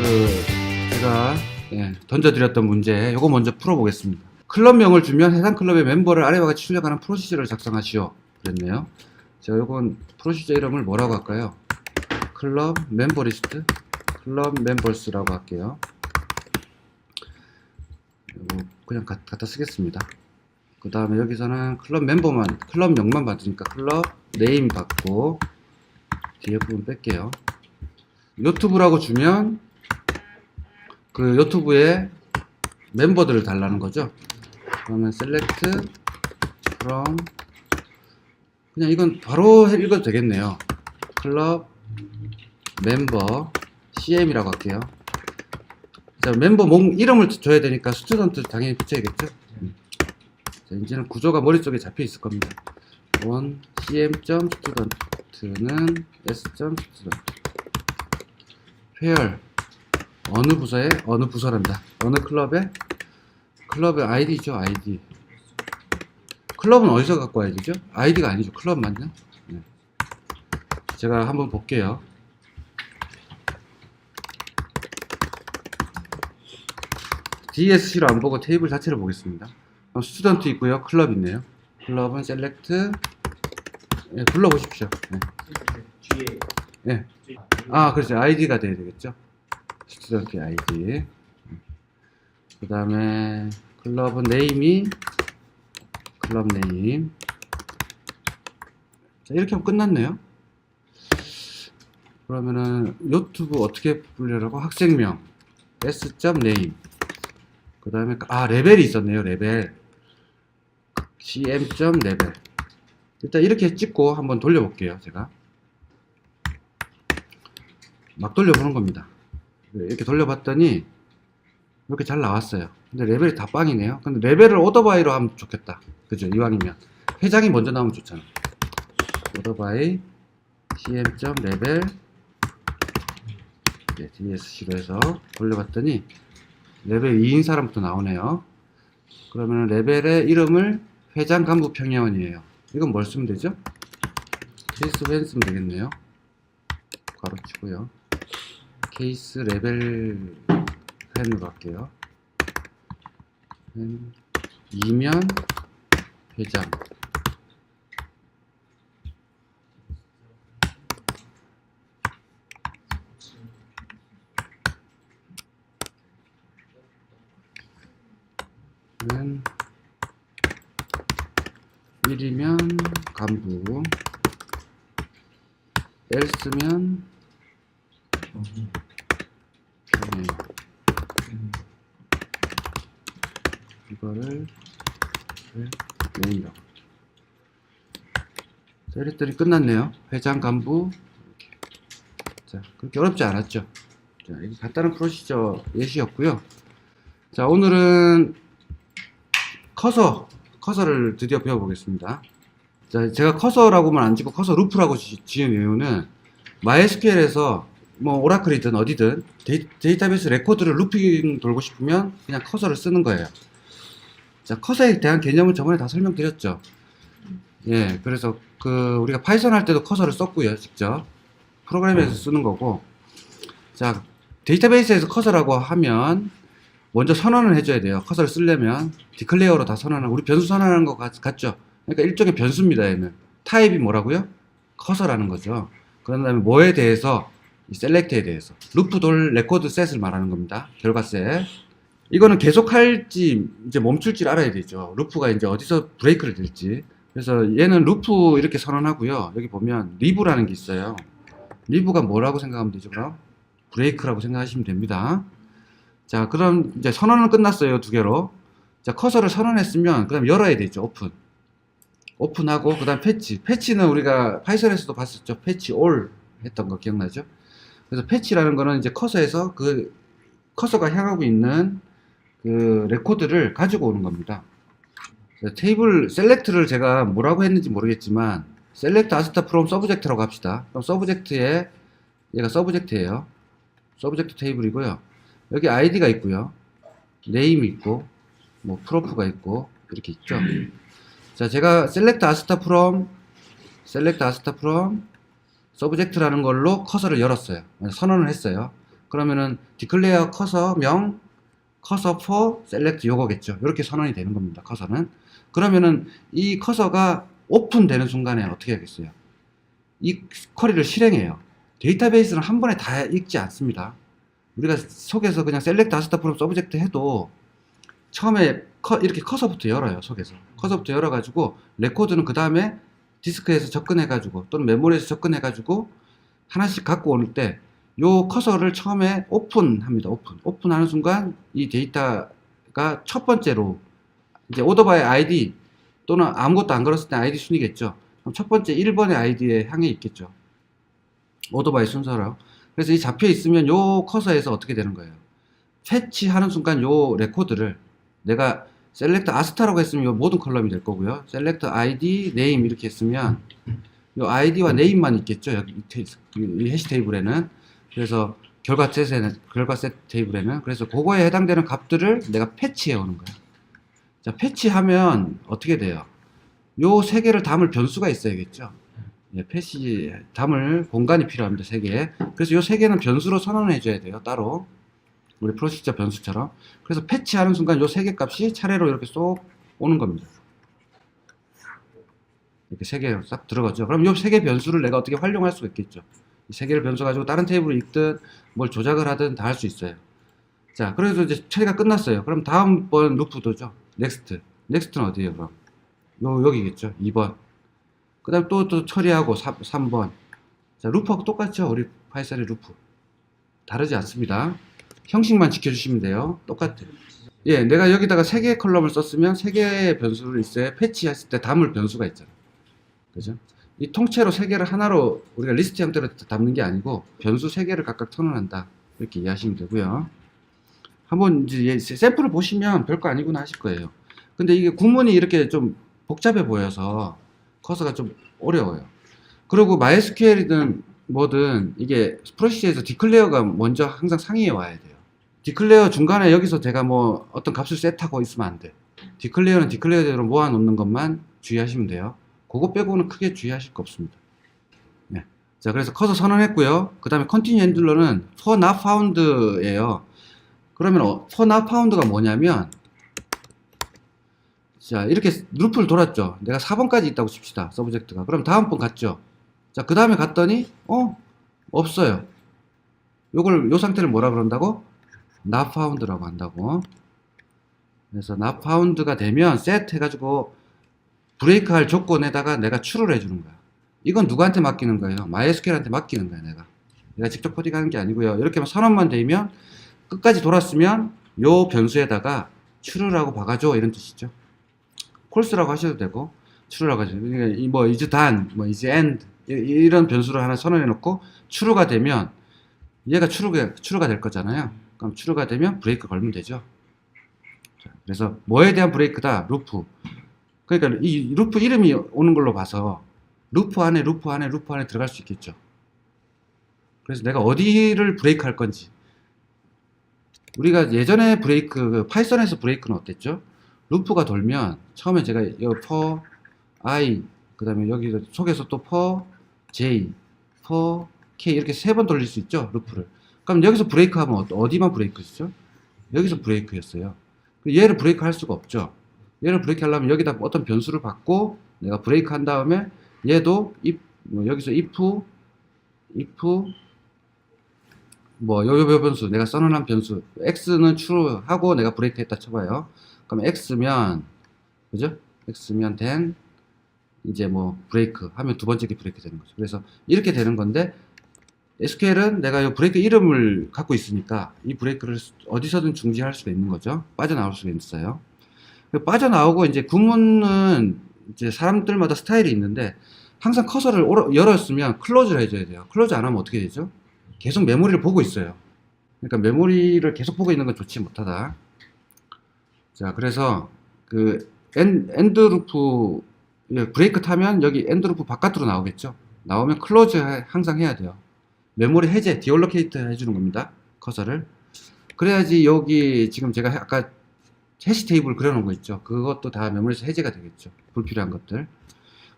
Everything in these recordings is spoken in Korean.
제가 던져드렸던 문제 요거 먼저 풀어보겠습니다. 클럽명을 주면 해당 클럽의 멤버를 아래와 같이 출력하는 프로시저를 작성하시오 그랬네요. 제가 요건 프로시저 이름을 뭐라고 할까요? 클럽 멤버 리스트, 클럽 멤버스라고 할게요. 요거 그냥 갖다 쓰겠습니다. 그 다음에 여기서는 클럽 멤버만, 클럽명만 받으니까 클럽 네임 받고 뒤에 부분 뺄게요. 유튜브라고 주면 그 유튜브에 멤버들을 달라는 거죠. 그러면 select from, 그냥 이건 바로 읽어도 되겠네요. 클럽 멤버 CM이라고 할게요. 자, 멤버 이름을 줘야 되니까 스튜던트 당연히 붙여야겠죠. 자, 이제는 구조가 머릿속에 잡혀 있을 겁니다. 원 cm.student는 s.student 회열 어느 부서에 어느 부서란다. 어느 클럽의 아이디죠. 아이디. 클럽은 어디서 갖고 와야 되죠? 아이디가 아니죠. 클럽 맞나? 네. 제가 한번 볼게요. DSC로 안 보고 테이블 자체를 보겠습니다. 스튜던트 있고요. 클럽 있네요. 클럽은 select, 불러보십시오. 네. 그렇죠. 아이디가 돼야 되겠죠. 스튜던트 아이디. 그 다음에 클럽은 네임이 클럽 네임. 자, 이렇게 하면 끝났네요. 그러면은 유튜브 어떻게 불려라고? 학생명 s.name. 그 다음에 레벨이 있었네요. 레벨 cm.level. 일단 이렇게 찍고 한번 돌려볼게요. 제가 막 돌려보는 겁니다. 이렇게 돌려봤더니 이렇게 잘 나왔어요. 근데 레벨이 다 빵이네요. 근데 레벨을 오더바이로 하면 좋겠다. 그죠? 이왕이면 회장이 먼저 나오면 좋잖아. 오더바이 cm.level DSC로 해서 돌려봤더니 레벨 2인 사람부터 나오네요. 그러면 레벨의 이름을 회장 간부 평야원이에요. 이건 뭘 쓰면 되죠? 케이스 웬 쓰면 되겠네요. 괄호 치고요. 케이스 레벨 펜으로 할게요. 이면 회장. 는 1이면 간부, else면 평행. 이거를 메인이라고. 자, 이랬더니 끝났네요. 회장 간부. 이렇게. 자, 그렇게 어렵지 않았죠. 자, 이게 간단한 프로시저 예시였고요. 자, 오늘은 커서를 드디어 배워보겠습니다. 자, 제가 커서라고만 안 짓고 커서 루프라고 지은 이유는 MySQL에서 뭐 오라클이든 어디든 데이터베이스 레코드를 루핑 돌고 싶으면 그냥 커서를 쓰는 거예요. 자, 커서에 대한 개념은 저번에 다 설명드렸죠. 예, 그래서 우리가 파이썬 할 때도 커서를 썼고요, 직접 프로그램에서 쓰는 거고. 자, 데이터베이스에서 커서라고 하면 먼저 선언을 해줘야 돼요. 커서를 쓰려면 디클레어로 다 선언하고, 우리 변수 선언하는 거 같죠? 그러니까 일종의 변수입니다. 얘는 타입이 뭐라고요? 커서라는 거죠. 그런 다음에 뭐에 대해서? 셀렉트에 대해서. 루프 돌 레코드 셋을 말하는 겁니다. 결과 셋. 이거는 계속 할지 이제 멈출지 알아야 되죠. 루프가 이제 어디서 브레이크를 될지. 그래서 얘는 루프 이렇게 선언하고요. 여기 보면 리브라는 게 있어요. 리브가 뭐라고 생각하면 되죠? 그럼 브레이크라고 생각하시면 됩니다. 자, 그럼 이제 선언은 끝났어요. 두 개로. 자, 커서를 선언했으면 그다음 열어야 되죠. 오픈하고 그다음 패치. 패치는 우리가 파이썬에서도 봤었죠. 패치 올 했던 거 기억나죠? 그래서 패치라는 거는 이제 커서에서 커서가 향하고 있는 레코드를 가지고 오는 겁니다. 테이블 셀렉트를 제가 뭐라고 했는지 모르겠지만 셀렉트 아스타 프롬 서브젝트라고 합시다. 그럼 서브젝트에 얘가 서브젝트예요. 서브젝트 테이블이고요. 여기 아이디가 있고요. 네임이 있고 뭐 프로프가 있고 이렇게 있죠. 자, 제가 select asta from 서브젝트라는 걸로 커서를 열었어요. 선언을 했어요. 그러면은 declare 커서 명 커서 for select 요거겠죠. 이렇게 선언이 되는 겁니다. 커서는. 그러면은 이 커서가 오픈되는 순간에 어떻게 하겠어요? 이 쿼리를 실행해요. 데이터베이스는 한 번에 다 읽지 않습니다. 우리가 속에서 그냥 select data from subject 해도 처음에 이렇게 커서부터 열어요. 속에서 커서부터 열어가지고 레코드는 그 다음에 디스크에서 접근해가지고 또는 메모리에서 접근해가지고 하나씩 갖고 올 때 요 커서를 처음에 오픈합니다. 오픈하는 순간 이 데이터가 첫 번째로 이제 오더 바이 아이디 또는 아무것도 안 걸었을 때 아이디 순이겠죠. 그럼 첫 번째 1번의 아이디에 향해 있겠죠. 오더 바이 순서로. 그래서 이 잡혀 있으면 요 커서에서 어떻게 되는 거예요? 패치하는 순간 요 레코드를 내가 select asta라고 했으면 요 모든 컬럼이 될 거고요. select id name 이렇게 했으면 요 id와 name만 있겠죠. 여기 이 해시 테이블에는. 그래서 결과 셋 테이블에는. 그래서 그거에 해당되는 값들을 내가 패치해 오는 거예요. 자, 패치하면 어떻게 돼요? 요 세 개를 담을 변수가 있어야겠죠. 예, 패치 담을 공간이 필요합니다. 세 개. 그래서 요 세 개는 변수로 선언해 줘야 돼요. 따로. 우리 프로시저 변수처럼. 그래서 패치하는 순간 요 세 개 값이 차례로 이렇게 쏙 오는 겁니다. 이렇게 세 개 싹 들어가죠. 그럼 요 세 개 변수를 내가 어떻게 활용할 수가 있겠죠. 이 세 개를 변수 가지고 다른 테이블을 읽든 뭘 조작을 하든 다 할 수 있어요. 자, 그래서 이제 처리가 끝났어요. 그럼 다음번 루프도죠. 넥스트. 넥스트는 어디에요, 그럼? 여기겠죠. 2번. 그 다음 또 처리하고 3번. 자, 루프하고 똑같죠. 우리 파이썬의 루프. 다르지 않습니다. 형식만 지켜주시면 돼요. 똑같아요. 예, 내가 여기다가 3개의 컬럼을 썼으면 3개의 변수를 있어야 패치했을 때 담을 변수가 있잖아. 그죠? 이 통째로 3개를 하나로 우리가 리스트 형태로 담는 게 아니고 변수 3개를 각각 선언한다. 이렇게 이해하시면 되고요. 한번 이제 샘플을 보시면 별거 아니구나 하실 거예요. 근데 이게 구문이 이렇게 좀 복잡해 보여서 커서가 좀 어려워요. 그리고 MySQL이든 뭐든 이게 프로시저에서 디클레어가 먼저 항상 상위에 와야 돼요. 디클레어 중간에 여기서 제가 뭐 어떤 값을 셋하고 있으면 안 돼. 디클레어는 디클레어대로 모아놓는 것만 주의하시면 돼요. 그거 빼고는 크게 주의하실 거 없습니다. 네. 자, 그래서 커서 선언했고요. 그 다음에 continue handler는 for not found예요. 그러면 for not found가 뭐냐면, 자, 이렇게 루프를 돌았죠. 내가 4번까지 있다고 칩시다. 서브젝트가. 그럼 다음 번 갔죠. 자, 그 다음에 갔더니 없어요. 요 상태를 뭐라 그런다고? not found라고 한다고. 그래서 not found가 되면 set 해가지고 브레이크 할 조건에다가 내가 true를 해주는 거야. 이건 누구한테 맡기는 거예요? MySQL한테 맡기는 거야, 내가 직접 코딩하는 게 아니고요. 이렇게 선언만 되면 끝까지 돌았으면 요 변수에다가 true라고 박아줘 이런 뜻이죠. false라고 하셔도 되고 true라고 하셔도 되고 뭐 is done, 뭐 is end 이런 변수를 하나 선언해 놓고 true가 되면 얘가 true가 될 거잖아요. 그럼 true가 되면 브레이크 걸면 되죠. 자, 그래서 뭐에 대한 브레이크다? 루프. 그러니까 이 루프 이름이 오는 걸로 봐서 루프 안에 들어갈 수 있겠죠. 그래서 내가 어디를 브레이크 할 건지. 우리가 예전에 파이썬에서 브레이크는 어땠죠? 루프가 돌면 처음에 제가 여기 for i 그 다음에 여기 속에서 또 for j, for k 이렇게 3번 돌릴 수 있죠, 루프를. 그럼 여기서 브레이크 하면 어디만 브레이크였죠? 여기서 브레이크였어요. 얘를 브레이크 할 수가 없죠. 얘를 브레이크 하려면 여기다 어떤 변수를 받고 내가 브레이크 한 다음에 얘도 여기서 if 요 변수 내가 써놓은 변수 x는 true 하고 내가 브레이크 했다 쳐봐요. 그럼 x면 그죠? x면 then 이제 뭐 브레이크 하면 두 번째 게 브레이크 되는 거죠. 그래서 이렇게 되는 건데 SQL은 내가 이 브레이크 이름을 갖고 있으니까 이 브레이크를 어디서든 중지할 수가 있는 거죠. 빠져나올 수가 있어요. 빠져나오고 이제 구문은 이제 사람들마다 스타일이 있는데 항상 커서를 열었으면 클로즈를 해줘야 돼요. 클로즈 안 하면 어떻게 되죠? 계속 메모리를 보고 있어요. 그러니까 메모리를 계속 보고 있는 건 좋지 못하다. 자, 그래서 그 엔드 루프 브레이크 타면 여기 엔드 루프 바깥으로 나오겠죠. 나오면 클로즈 항상 해야 돼요. 메모리 해제, 디올로케이트 해주는 겁니다. 커서를. 그래야지 여기 지금 제가 아까 해시 테이블 그려놓은 거 있죠. 그것도 다 메모리에서 해제가 되겠죠. 불필요한 것들.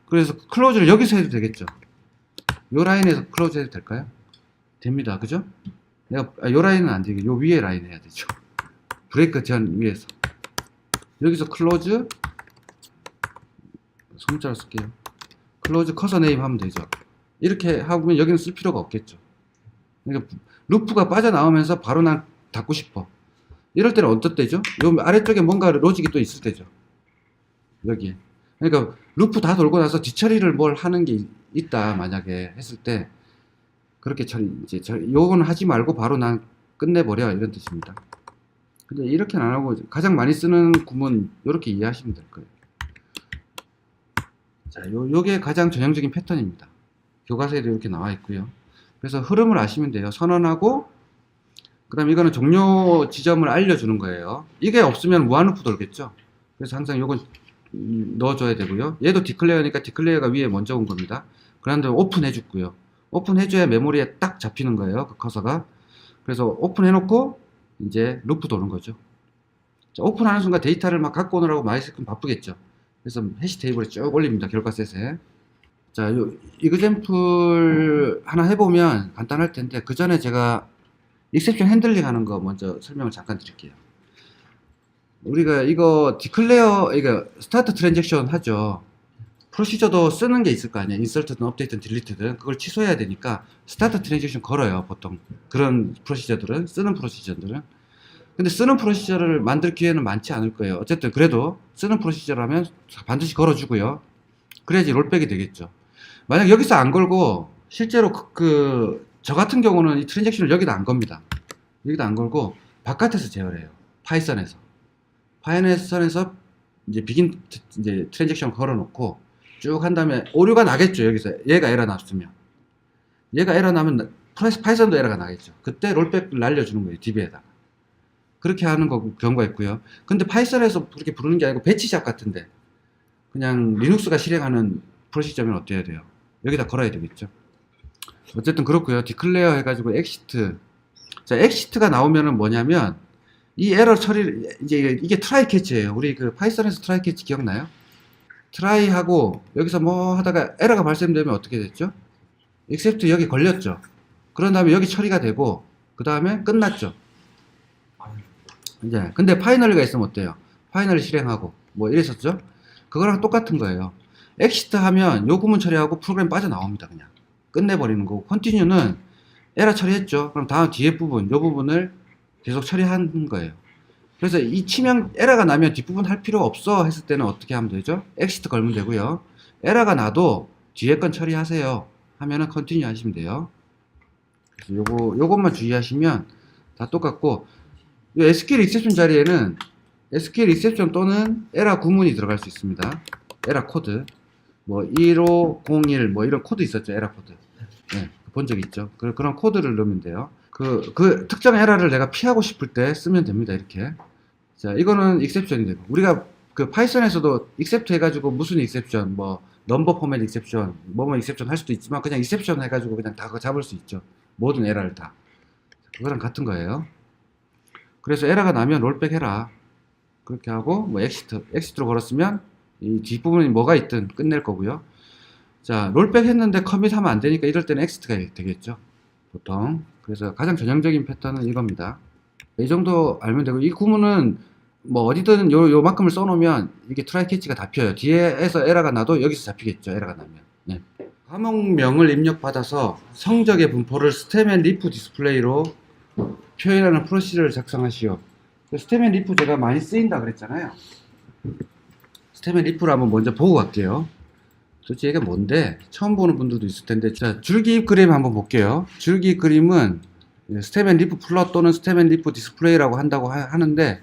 그래서 클로즈를 여기서 해도 되겠죠. 요 라인에서 클로즈 해도 될까요? 됩니다. 그죠? 요 라인은 안 되게 요 위에 라인 해야 되죠. 브레이크 전 위에서. 여기서 클로즈, 소문자로 쓸게요. 클로즈 커서 네임 하면 되죠. 이렇게 하면 여기는 쓸 필요가 없겠죠. 그러니까 루프가 빠져나오면서 바로 난 닫고 싶어. 이럴 때는 어떨 때죠? 요 아래쪽에 뭔가 로직이 또 있을 때죠. 여기. 그러니까 루프 다 돌고 나서 뒤처리를 뭘 하는 게 있다 만약에 했을 때 그렇게 이제 요거는 하지 말고 바로 난 끝내버려 이런 뜻입니다. 근데 이렇게는 안 하고 가장 많이 쓰는 구문 요렇게 이해하시면 될 거예요. 자, 요게 가장 전형적인 패턴입니다. 교과서에도 이렇게 나와 있고요. 그래서 흐름을 아시면 돼요. 선언하고 그 다음에 이거는 종료 지점을 알려주는 거예요. 이게 없으면 무한루프 돌겠죠. 그래서 항상 요건 넣어줘야 되고요. 얘도 디클레어니까 디클레어가 위에 먼저 온 겁니다. 그런 다음에 오픈 해주고요. 오픈 해줘야 메모리에 딱 잡히는 거예요. 그 커서가. 그래서 오픈 해놓고 이제 루프 도는 거죠. 자, 오픈하는 순간 데이터를 막 갖고 오느라고 마이스크는 바쁘겠죠. 그래서 해시 테이블에 쭉 올립니다. 결과셋에. 자, 요 이그젬플 하나 해보면 간단할 텐데 그 전에 제가 익셉션 핸들링 하는 거 먼저 설명을 잠깐 드릴게요. 우리가 이거 디클레어, 이거 스타트 트랜잭션 하죠. 프로시저도 쓰는 게 있을 거 아니야. 인설트든 업데이트든 딜리트든 그걸 취소해야 되니까 스타트 트랜잭션 걸어요. 보통 그런 프로시저들은, 쓰는 프로시저들은. 근데 쓰는 프로시저를 만들 기회는 많지 않을 거예요. 어쨌든 그래도 쓰는 프로시저라면 반드시 걸어주고요. 그래야지 롤백이 되겠죠. 만약 여기서 안 걸고 실제로 저 같은 경우는 이 트랜잭션을 여기다 안 겁니다. 여기다 안 걸고 바깥에서 제어해요. 파이썬에서. 파이썬에서 이제 비긴 이제 트랜잭션 걸어놓고 쭉 한 다음에 오류가 나겠죠. 여기서 얘가 에러 났으면 얘가 에러 나면 파이썬도 에러가 나겠죠. 그때 롤백을 날려주는 거예요. DB에다가. 그렇게 하는 경우가 있고요. 근데 파이썬에서 그렇게 부르는 게 아니고 배치잡 같은데 그냥 리눅스가 실행하는 프로시저면 어때야 돼요? 여기다 걸어야 되겠죠. 어쨌든 그렇고요. 디클레어 해가지고 엑시트. 자, 엑시트가 나오면은 뭐냐면 이 에러 처리 이게 트라이 캐치예요. 우리 그 파이썬에서 트라이 캐치 기억나요? 트라이 하고 여기서 뭐 하다가 에러가 발생되면 어떻게 됐죠? except 여기 걸렸죠. 그런 다음에 여기 처리가 되고 그 다음에 끝났죠. 이제 근데 파이널리가 있으면 어때요? 파이널 실행하고 뭐 이랬었죠. 그거랑 똑같은 거예요. 엑시트 하면 요 구문 처리하고 프로그램 빠져나옵니다. 그냥 끝내버리는 거고, 컨티뉴는 에러 처리했죠. 그럼 다음 뒤에 부분, 요 부분을 계속 처리하는 거예요. 그래서 이 치명 에러가 나면 뒷부분 할 필요 없어 했을 때는 어떻게 하면 되죠? 엑시트 걸면 되고요. 에러가 나도 뒤에 건 처리하세요 하면은 컨티뉴 하시면 돼요. 그래서 요것만 주의하시면 다 똑같고, 이 SQL exception 자리에는 SQL exception 또는 에러 구문이 들어갈 수 있습니다. 에러 코드 뭐 1501 뭐 이런 코드 있었죠. 에러 코드. 네, 본 적 있죠. 그런 코드를 넣으면 돼요. 그 특정 에러를 내가 피하고 싶을 때 쓰면 됩니다. 이렇게. 자, 이거는 exception이 되고, 우리가 그 파이썬에서도 except 해가지고 무슨 exception, 뭐 넘버 포맷 exception, 뭐뭐 exception 할 수도 있지만 그냥 exception 해가지고 그냥 다 잡을 수 있죠. 모든 에러를 다. 그거랑 같은 거예요. 그래서 에러가 나면 롤백 해라. 그렇게 하고 뭐 엑시트로 걸었으면 이 뒷부분이 뭐가 있든 끝낼 거고요. 자, 롤백 했는데 커밋하면 안 되니까 이럴 때는 엑시트가 되겠죠. 보통. 그래서 가장 전형적인 패턴은 이겁니다. 이 정도 알면 되고, 이 구문은 뭐 어디든 요만큼을 써놓으면 이게 트라이 캐치가 다 펴요. 뒤에서 에러가 나도 여기서 잡히겠죠. 에러가 나면. 네. 과목명을 입력받아서 성적의 분포를 스템 앤 리프 디스플레이로 표현하는 프로시저를 작성하시오. 스템 앤 리프 제가 많이 쓰인다 그랬잖아요. 스템 앤 리프를 한번 먼저 보고 갈게요. 도대체 이게 뭔데? 처음 보는 분들도 있을 텐데. 자, 줄기입 그림 한번 볼게요. 줄기입 그림은 스템 앤 리프 플롯 또는 스템 앤 리프 디스플레이라고 한다고 하는데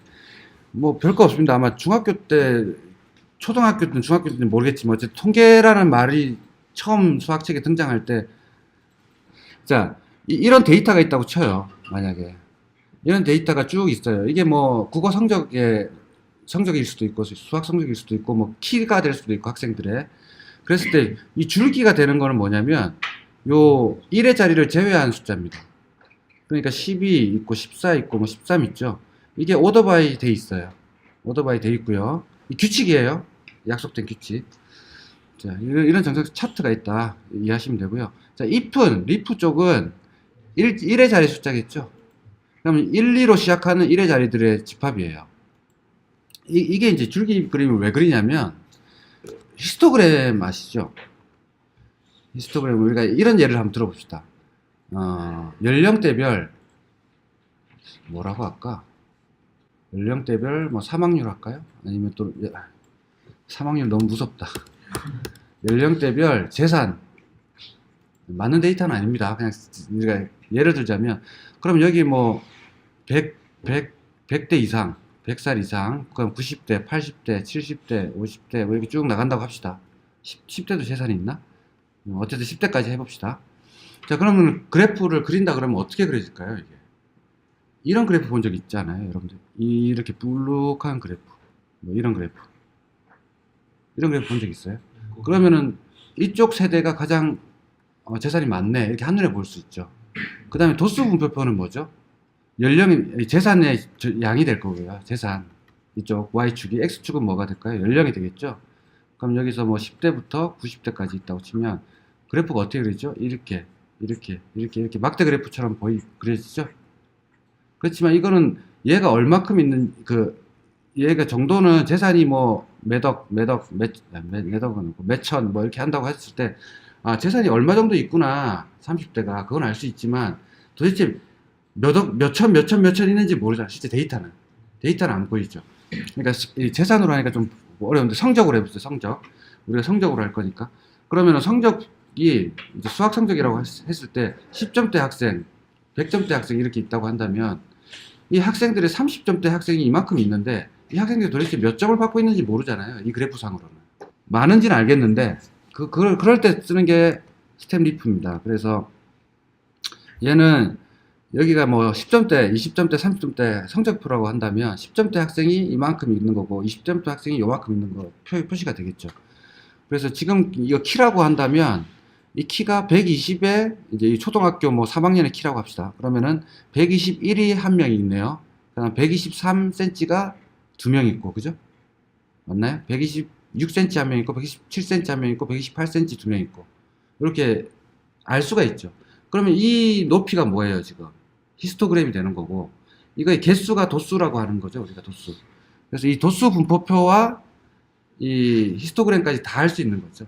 뭐 별거 없습니다. 아마 중학교 때, 초등학교 때는 중학교 때는 모르겠지만 어쨌든 통계라는 말이 처음 수학책에 등장할 때, 자, 이런 데이터가 있다고 쳐요. 만약에 이런 데이터가 쭉 있어요. 이게 뭐 국어 성적일 수도 있고 수학 성적일 수도 있고 뭐 키가 될 수도 있고 학생들의. 그랬을 때 이 줄기가 되는 거는 뭐냐면 요 1의 자리를 제외한 숫자입니다. 그러니까 12 있고 14 있고 뭐 13 있죠. 이게 오더 바이 돼 있어요. 오더 바이 돼 있고요. 이 규칙이에요. 약속된 규칙. 자, 이런 정석 차트가 있다 이해하시면 되고요. 자, if은 리프 쪽은 1의 자리 숫자겠죠. 그러면 1, 2로 시작하는 1의 자리들의 집합이에요. 이게 이제 줄기 그림을 왜 그리냐면, 히스토그램 아시죠? 히스토그램, 우리가 이런 예를 한번 들어봅시다. 연령대별, 뭐라고 할까? 연령대별, 뭐, 사망률 할까요? 아니면 또, 사망률 너무 무섭다. 연령대별 재산, 맞는 데이터는 아닙니다. 그냥 우리가 예를 들자면, 그럼 여기 뭐, 100대 이상, 100살 이상, 그럼 90대, 80대, 70대, 50대, 뭐 이렇게 쭉 나간다고 합시다. 10대도 재산이 있나? 어쨌든 10대까지 해봅시다. 자, 그러면 그래프를 그린다 그러면 어떻게 그려질까요, 이게? 이런 그래프 본 적 있잖아요, 여러분들. 이렇게 불룩한 그래프. 뭐 이런 그래프. 이런 그래프 본 적 있어요? 그러면은 이쪽 세대가 가장 재산이 많네. 이렇게 한눈에 볼 수 있죠. 그 다음에 도수 분포표는 뭐죠? 연령이, 재산의 양이 될 거고요. 재산. 이쪽 Y축이, X축은 뭐가 될까요? 연령이 되겠죠? 그럼 여기서 뭐 10대부터 90대까지 있다고 치면 그래프가 어떻게 그리죠? 이렇게 막대 그래프처럼 그려지죠? 그렇지만 이거는 얘가 얼마큼 있는, 얘가 정도는 재산이 뭐 몇억은 몇천 뭐 이렇게 한다고 했을 때, 재산이 얼마 정도 있구나. 30대가. 그건 알 수 있지만 도대체 몇천 있는지 모르잖아. 실제 데이터는 안 보이죠. 그러니까 이 재산으로 하니까 좀 어려운데 성적으로 해보세요. 성적. 우리가 성적으로 할 거니까. 그러면 성적이 이제 수학 성적이라고 했을 때 10점대 학생, 100점대 학생 이렇게 있다고 한다면 이 학생들의 30점대 학생이 이만큼 있는데 이 학생들이 도대체 몇 점을 받고 있는지 모르잖아요. 이 그래프상으로는. 많은지는 알겠는데 그럴 때 쓰는 게 스텝 리프입니다. 그래서 얘는 여기가 뭐 10점대, 20점대, 30점대 성적표라고 한다면 10점대 학생이 이만큼 있는 거고 20점대 학생이 요만큼 있는 거 표시가 되겠죠. 그래서 지금 이거 키라고 한다면 이 키가 120에 이제 이 초등학교 뭐 3학년의 키라고 합시다. 그러면은 121이 한 명이 있네요. 그다음 123cm가 두 명 있고, 그죠? 맞나요? 126cm 한 명 있고, 127cm 한 명 있고, 128cm 두 명 있고. 이렇게 알 수가 있죠. 그러면 이 높이가 뭐예요, 지금? 히스토그램이 되는 거고, 이거의 개수가 도수라고 하는 거죠, 우리가 도수. 그래서 이 도수 분포표와 이 히스토그램까지 다 할 수 있는 거죠.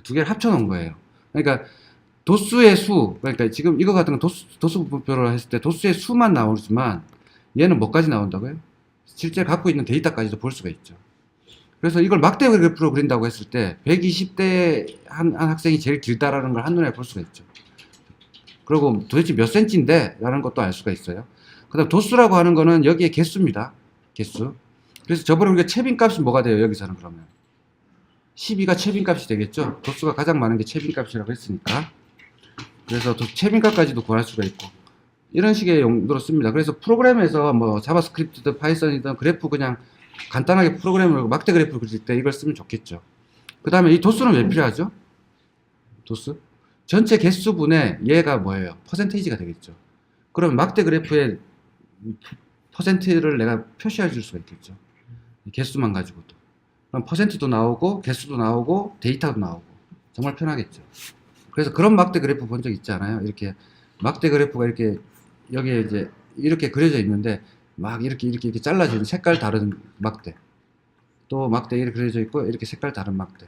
두 개를 합쳐 놓은 거예요. 그러니까 도수의 수, 그러니까 지금 이거 같은 건 도수 분포표를 했을 때 도수의 수만 나오지만 얘는 뭐까지 나온다고요? 실제 갖고 있는 데이터까지도 볼 수가 있죠. 그래서 이걸 막대 그래프로 그린다고 했을 때 120대 한 학생이 제일 길다라는 걸 한눈에 볼 수가 있죠. 그리고 도대체 몇 센치인데? 라는 것도 알 수가 있어요. 그 다음 도수라고 하는 거는 여기에 개수입니다. 개수. 그래서 저번에 우리가 채빈 값이 뭐가 돼요? 여기서는 그러면 12가 채빈 값이 되겠죠. 도수가 가장 많은 게 채빈 값이라고 했으니까. 그래서 채빈 값까지도 구할 수가 있고 이런 식의 용도로 씁니다. 그래서 프로그램에서 뭐 자바스크립트든 파이썬이든 그래프 그냥 간단하게 프로그램을 막대 그래프를 그릴 때 이걸 쓰면 좋겠죠. 그 다음에 이 도수는 왜 필요하죠? 도수? 전체 개수분의 얘가 뭐예요? 퍼센테이지가 되겠죠. 그럼 막대 그래프에 퍼센트를 내가 표시해 줄 수가 있겠죠. 개수만 가지고도. 그럼 퍼센트도 나오고 개수도 나오고 데이터도 나오고 정말 편하겠죠. 그래서 그런 막대 그래프 본 적 있지 않아요? 이렇게 막대 그래프가 이렇게 여기에 이제 이렇게 그려져 있는데 막 이렇게 잘라지는 색깔 다른 막대, 또 막대 이렇게 그려져 있고 이렇게 색깔 다른 막대.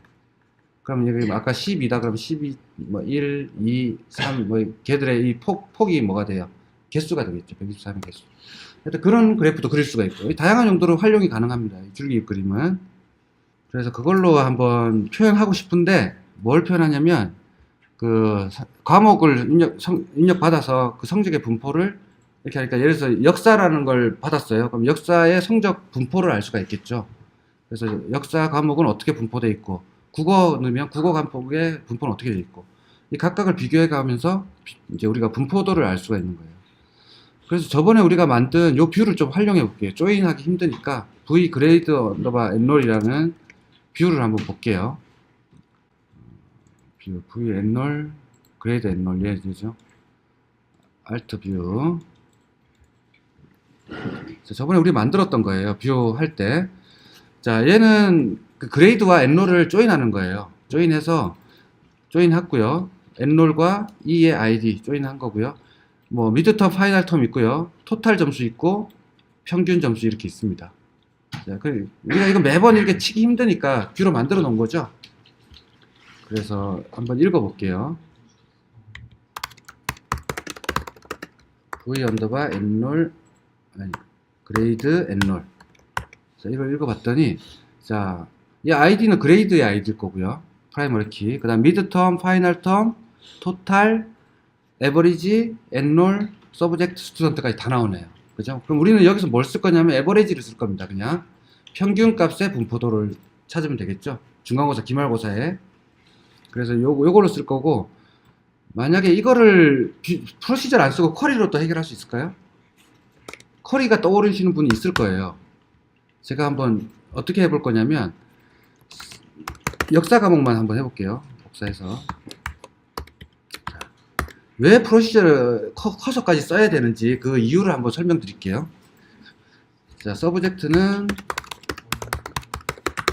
그럼 여기 아까 12다 그러면 12, 뭐 1, 2, 3, 뭐 걔들의 이 폭이 뭐가 돼요? 개수가 되겠죠. 123의 개수. 하여튼 그런 그래프도 그릴 수가 있고 다양한 용도로 활용이 가능합니다. 이 줄기 그림은. 그래서 그걸로 한번 표현하고 싶은데 뭘 표현하냐면 그 과목을 입력받아서 그 성적의 분포를 이렇게 하니까 예를 들어서 역사라는 걸 받았어요. 그럼 역사의 성적 분포를 알 수가 있겠죠. 그래서 역사 과목은 어떻게 분포되어 있고 국어 넣으면 국어 과목의 분포는 어떻게 되어 있고 이 각각을 비교해 가면서 이제 우리가 분포도를 알 수가 있는 거예요. 그래서 저번에 우리가 만든 요 뷰를 좀 활용해 볼게요. 조인하기 힘드니까 v grade underbar enroll이라는 뷰를 한번 볼게요. 뷰, v enroll, grade enroll 얘죠. alt 뷰. 저번에 우리 만들었던 거예요. 뷰 할 때. 자, 얘는 그 그레이드와 엔롤을 조인하는 거예요. 조인해서 조인했고요. 엔롤과 E의 ID 조인한 거고요. 뭐 미드텀, 파이널 텀 있고요. 토탈 점수 있고 평균 점수 이렇게 있습니다. 자, 우리가 이거 매번 이렇게 치기 힘드니까 뷰로 만들어 놓은 거죠. 그래서 한번 읽어 볼게요. V 언더바 엔롤 아니 그레이드 엔롤. 자, 이걸 읽어 봤더니 자, 이 아이디는 그레이드의 아이디일 거고요. 프라이머리 키. 그다음 미드텀, 파이널 텀, 토탈, 에버리지, 엔롤, 서브젝트, 스튜던트까지 다 나오네요. 그죠? 그럼 우리는 여기서 뭘 쓸 거냐면 에버리지를 쓸 겁니다. 그냥 평균 값의 분포도를 찾으면 되겠죠. 중간고사, 기말고사에. 그래서 요거를 쓸 거고, 만약에 이거를 프로시저를 안 쓰고 쿼리로 또 해결할 수 있을까요? 쿼리가 떠오르시는 분이 있을 거예요. 제가 한번 어떻게 해볼 거냐면 역사 과목만 한번 해볼게요. 복사해서. 왜 프로시저를 커서까지 써야 되는지 그 이유를 한번 설명드릴게요. 자, 서브젝트는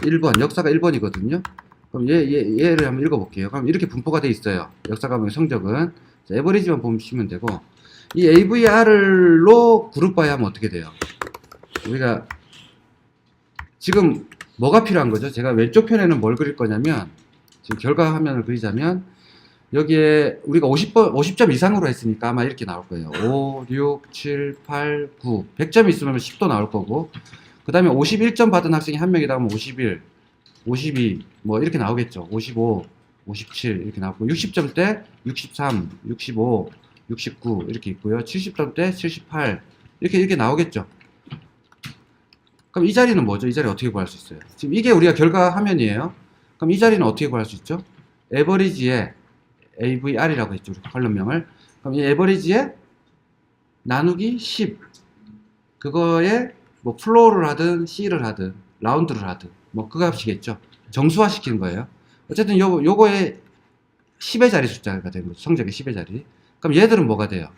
1번, 역사가 1번이거든요. 그럼 얘를 한번 읽어볼게요. 그럼 이렇게 분포가 돼 있어요. 역사 과목의 성적은. 자, 에버리지만 보시면 되고, 이 AVR로 그룹 바이 하면 어떻게 돼요? 우리가 지금 뭐가 필요한 거죠? 제가 왼쪽 편에는 뭘 그릴 거냐면, 지금 결과 화면을 그리자면, 여기에 우리가 50점 이상으로 했으니까 아마 이렇게 나올 거예요. 5, 6, 7, 8, 9. 100점 있으면 10도 나올 거고, 그 다음에 51점 받은 학생이 한 명이다 하면 51, 52, 뭐 이렇게 나오겠죠. 55, 57 이렇게 나오고, 60점 대 63, 65, 69 이렇게 있고요. 70점 대 78 이렇게 나오겠죠. 그럼 이 자리는 뭐죠? 이 자리 어떻게 구할 수 있어요? 지금 이게 우리가 결과 화면이에요. 그럼 이 자리는 어떻게 구할 수 있죠? 에버리지에 AVR이라고 했죠. 컬럼명을. 그럼 이 에버리지에 나누기 10. 그거에 뭐 플로어를 하든 C를 하든 라운드를 하든 뭐 그 값이겠죠. 정수화 시키는 거예요. 어쨌든 요거에 10의 자리 숫자가 되는 거죠. 성적의 10의 자리. 그럼 얘들은 뭐가 돼요?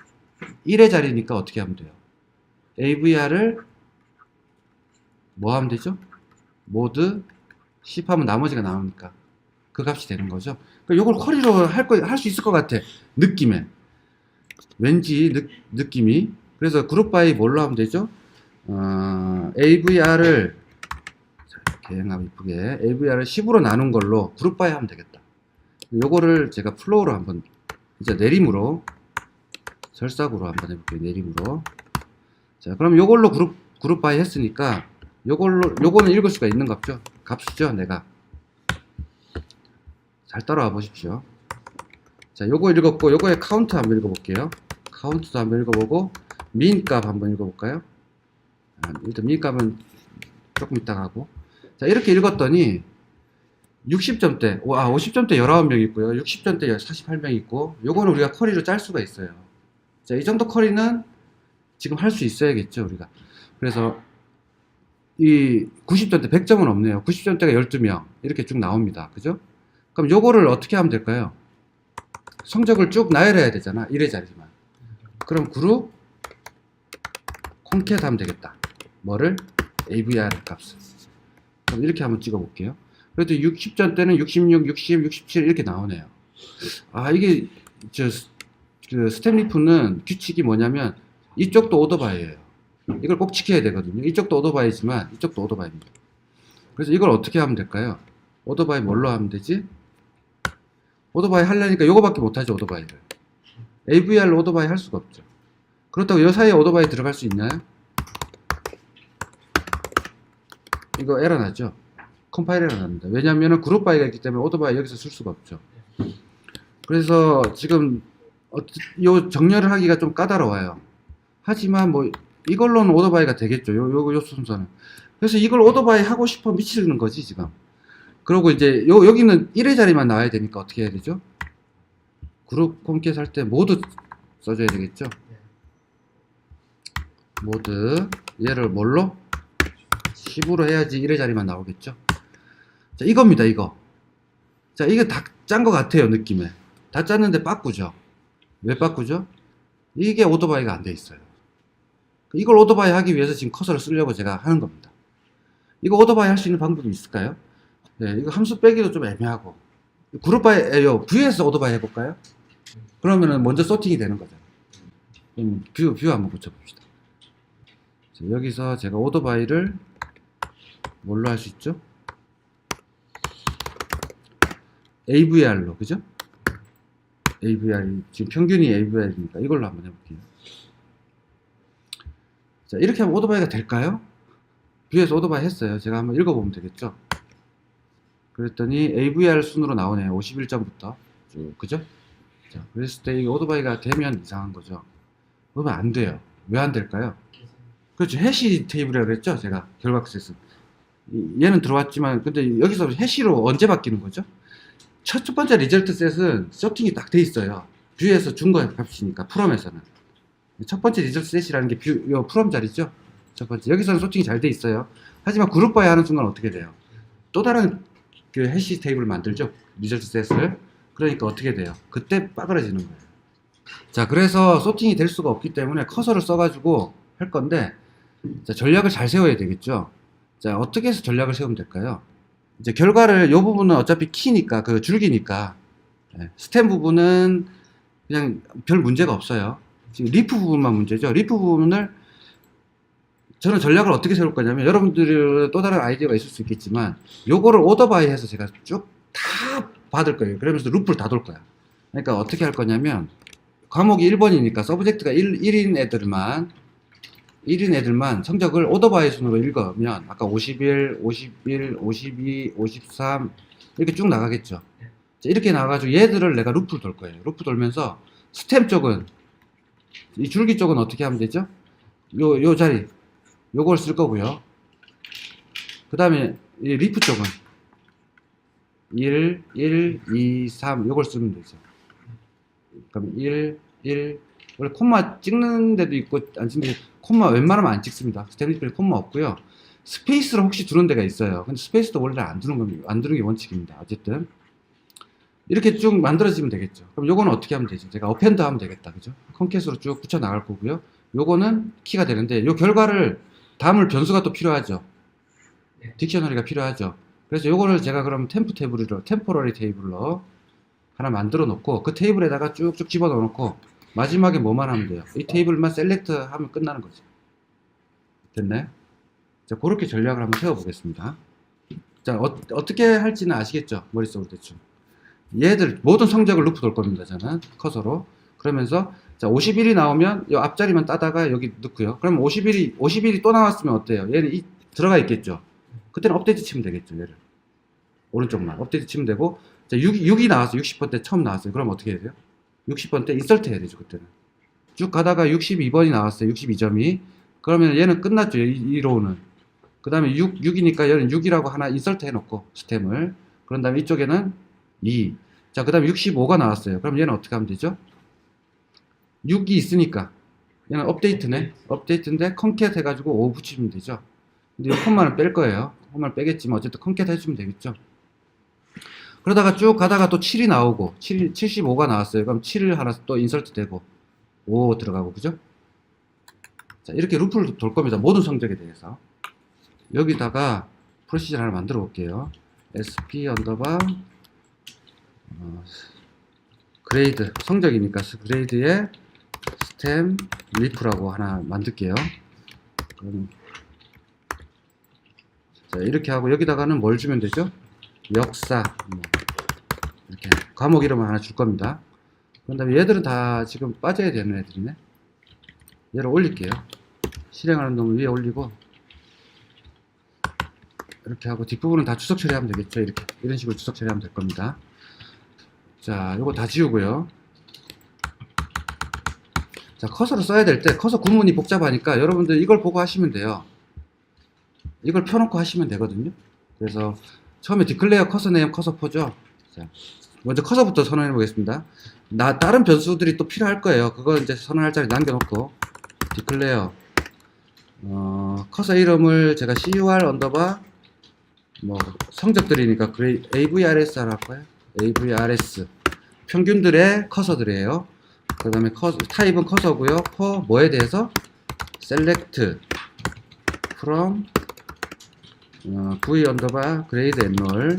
1의 자리니까 어떻게 하면 돼요? AVR을 뭐 하면 되죠? 모드 10 하면 나머지가 나오니까 그 값이 되는 거죠. 그러니까 요걸 쿼리로 할 수 있을 것 같아. 느낌에. 왠지 느낌이. 그래서 그룹 바이 뭘로 하면 되죠? AVR을 이렇게 이쁘게 AVR을 10으로 나눈 걸로 그룹 바이 하면 되겠다. 요거를 제가 플로우로 한번 이제 내림으로 절삭으로 한번 해볼게요. 내림으로. 자, 그럼 요걸로 그룹 바이 했으니까 요거는 읽을 수가 있는 값죠. 값이죠, 내가. 잘 따라와 보십시오. 자, 요거 읽었고, 요거의 카운트 한번 읽어볼게요. 카운트도 한번 읽어보고, 민 값 한번 읽어볼까요? 일단 민 값은 조금 이따가 하고. 자, 이렇게 읽었더니, 60점대, 50점대 19명 있고요. 60점대 48명 있고, 요거는 우리가 쿼리로 짤 수가 있어요. 자, 이 정도 쿼리는 지금 할 수 있어야겠죠, 우리가. 그래서, 이 90점대 100점은 없네요. 90점대가 12명. 이렇게 쭉 나옵니다. 그죠? 그럼 요거를 어떻게 하면 될까요? 성적을 쭉 나열해야 되잖아. 1의 자리만. 그럼 그룹 콘캣 하면 되겠다. 뭐를? AVR 값을. 그럼 이렇게 한번 찍어 볼게요. 그래도 60점 때는 66, 60, 67 이렇게 나오네요. 이게 그 스텝리프는 규칙이 뭐냐면 이쪽도 오더바이예요. 이걸 꼭 지켜야 되거든요. 이쪽도 오더바이지만 이쪽도 오더바이입니다. 그래서 이걸 어떻게 하면 될까요? 오더바이 뭘로 하면 되지? 오더바이 하려니까 요거밖에 못하죠. 오더바이를. AVR로 오더바이 할 수가 없죠. 그렇다고 이 사이에 오더바이 들어갈 수 있나요? 이거 에러 나죠? 컴파일 에러 납니다. 왜냐하면 그룹 바이가 있기 때문에 오더바이 여기서 쓸 수가 없죠. 그래서 지금 요 정렬을 하기가 좀 까다로워요. 하지만 뭐 이걸로는 오더바이가 되겠죠. 요 순서는. 그래서 이걸 오더바이 하고 싶어 미치는 거지 지금. 그리고 이제 여기는 1의 자리만 나와야 되니까 어떻게 해야 되죠? 그룹 콘캣 할 때 모두 써줘야 되겠죠? 모두 얘를 뭘로? 10으로 해야지 1의 자리만 나오겠죠? 자, 이겁니다, 이거. 자, 이게 다 짠 것 같아요, 느낌에. 다 짰는데 바꾸죠? 왜 바꾸죠? 이게 오더바이가 안 돼 있어요. 이걸 오더바이 하기 위해서 지금 커서를 쓰려고 제가 하는 겁니다. 이거 오더바이 할 수 있는 방법이 있을까요? 네, 이거 함수 빼기도 좀 애매하고. 그룹 바이, V에서 오더바이 해볼까요? 그러면은 먼저 소팅이 되는 거죠. 뷰 한번 붙여봅시다. 자, 여기서 제가 오토바이를 뭘로 할 수 있죠? AVR로, 그죠? AVR, 지금 평균이 AVR이니까 이걸로 한번 해볼게요. 자, 이렇게 하면 오토바이가 될까요? 뷰에서 오토바이 했어요. 제가 한번 읽어보면 되겠죠? 그랬더니 AVR 순으로 나오네요. 51점부터 쭉, 그죠? 자, 그랬을 때 이게 오토바이가 되면 이상한 거죠. 그러면 안 돼요. 왜 안 될까요? 그렇죠. 해시 테이블이라고 그랬죠? 제가 결과값에서. 얘는 들어왔지만, 근데 여기서 해시로 언제 바뀌는 거죠? 첫 번째 리절트 셋은 서팅이 딱 돼 있어요. 뷰에서 준 거 값이니까, 프롬에서는. 첫 번째 리절트 셋이라는 게 요 프롬 자리죠? 첫 번째. 여기서는 소팅이 잘 돼 있어요. 하지만 그룹 바이 하는 순간 어떻게 돼요? 또 다른 그 해시 테이블을 만들죠? 리절트 셋을. 그러니까 어떻게 돼요? 그때 빠그러지는 거예요. 자, 그래서 소팅이 될 수가 없기 때문에 커서를 써가지고 할 건데, 자, 전략을 잘 세워야 되겠죠? 자, 어떻게 해서 전략을 세우면 될까요? 이제 결과를, 요 부분은 어차피 키니까, 그 줄기니까, 스템 부분은 그냥 별 문제가 없어요. 지금 리프 부분만 문제죠. 리프 부분을 저는 전략을 어떻게 세울 거냐면, 여러분들이 또 다른 아이디어가 있을 수 있겠지만, 요거를 오더바이 해서 제가 쭉 다 받을 거예요. 그러면서 루프를 다 돌 거야. 그러니까 어떻게 할 거냐면, 과목이 1번이니까 서브젝트가 1인 애들만 성적을 오더바이 순으로 읽으면, 아까 51, 51, 52, 53, 이렇게 쭉 나가겠죠. 자, 이렇게 나가가지고 얘들을 내가 루프를 돌 거예요. 루프 돌면서 스템 쪽은, 이 줄기 쪽은 어떻게 하면 되죠? 요 자리, 요걸 쓸 거고요. 그 다음에 이 리프 쪽은 1, 1, 2, 3 요걸 쓰면 되죠. 그럼 1, 1, 원래 콤마 찍는 데도 있고 안 찍는 데도, 콤마 웬만하면 안 찍습니다. 스탠리필 콤마 없고요. 스페이스로 혹시 두는 데가 있어요. 근데 스페이스도 원래 안 두는 겁니다. 안 두는 게 원칙입니다. 어쨌든 이렇게 쭉 만들어지면 되겠죠. 그럼 요거는 어떻게 하면 되죠? 제가 어펜더 하면 되겠다. 그죠? 컨캣으로 쭉 붙여 나갈 거고요. 요거는 키가 되는데, 요 결과를 담을 변수가 또 필요하죠. 딕셔너리가 필요하죠. 그래서 요거를 제가 그럼 템포러리 테이블로 하나 만들어 놓고, 그 테이블에다가 쭉쭉 집어 넣어 놓고, 마지막에 뭐만 하면 돼요? 이 테이블만 셀렉트 하면 끝나는 거죠. 됐나요? 자, 그렇게 전략을 한번 세워 보겠습니다. 자, 어떻게 할지는 아시겠죠? 머릿속으로 대충. 얘들 모든 성적을 루프 돌 겁니다. 저는 커서로. 그러면서 자, 51이 나오면 이 앞자리만 따다가 여기 넣고요. 그럼 51이 또 나왔으면 어때요? 얘는 들어가 있겠죠. 그때는 업데이트 치면 되겠죠. 얘를 오른쪽만 업데이트 치면 되고, 자, 6이 나왔어요. 60번 때 처음 나왔어요. 그럼 어떻게 해야 돼요? 60번 때 인설트 해야 되죠. 그때는 쭉 가다가 62번이 나왔어요. 62점이. 그러면 얘는 끝났죠. 1호는. 그 다음에 6이니까 얘는 6이라고 하나 인설트 해놓고 스템을. 그런 다음에 이쪽에는 2. 자, 그 다음에 65가 나왔어요. 그럼 얘는 어떻게 하면 되죠? 6이 있으니까 얘는 업데이트네. 업데이트인데 컨캣 해가지고 5 붙이면 되죠. 근데 이 콤마는 뺄 거예요. 콤마를 빼겠지만 어쨌든 컨캣 해주면 되겠죠. 그러다가 쭉 가다가 또 7이 나오고 75가 나왔어요. 그럼 7을 하나 또 인설트 되고 5 들어가고, 그죠? 자, 이렇게 루프를 돌 겁니다. 모든 성적에 대해서. 여기다가 프로시저를 하나 만들어 볼게요. sp 언더바 그레이드, 성적이니까 그레이드에 스템 리프라고 하나 만들게요. 자, 이렇게 하고 여기다가는 뭘 주면 되죠? 역사, 이렇게 과목 이름을 하나 줄 겁니다. 그런 다음에 얘들은 다 지금 빠져야 되는 애들이네. 얘를 올릴게요. 실행하는 놈을 위에 올리고, 이렇게 하고 뒷부분은 다 추석 처리하면 되겠죠. 이렇게 이런 식으로 추석 처리하면 될 겁니다. 자, 요거 다 지우고요. 자, 커서를 써야 될 때 커서 구문이 복잡하니까 여러분들 이걸 보고 하시면 돼요. 이걸 펴놓고 하시면 되거든요. 그래서 처음에 디클레어 커서 네임 커서 포죠. 자, 먼저 커서부터 선언해 보겠습니다. 다른 변수들이 또 필요할 거예요. 그거 이제 선언할 자리 남겨놓고 디클레어 커서 이름을 제가 cur 언더바 성적들이니까 avrs 할 거예요. avrs 평균들의 커서들이에요. 그 다음에 타입은 커서고요. for 뭐에 대해서 select from v 언더바 grade annual.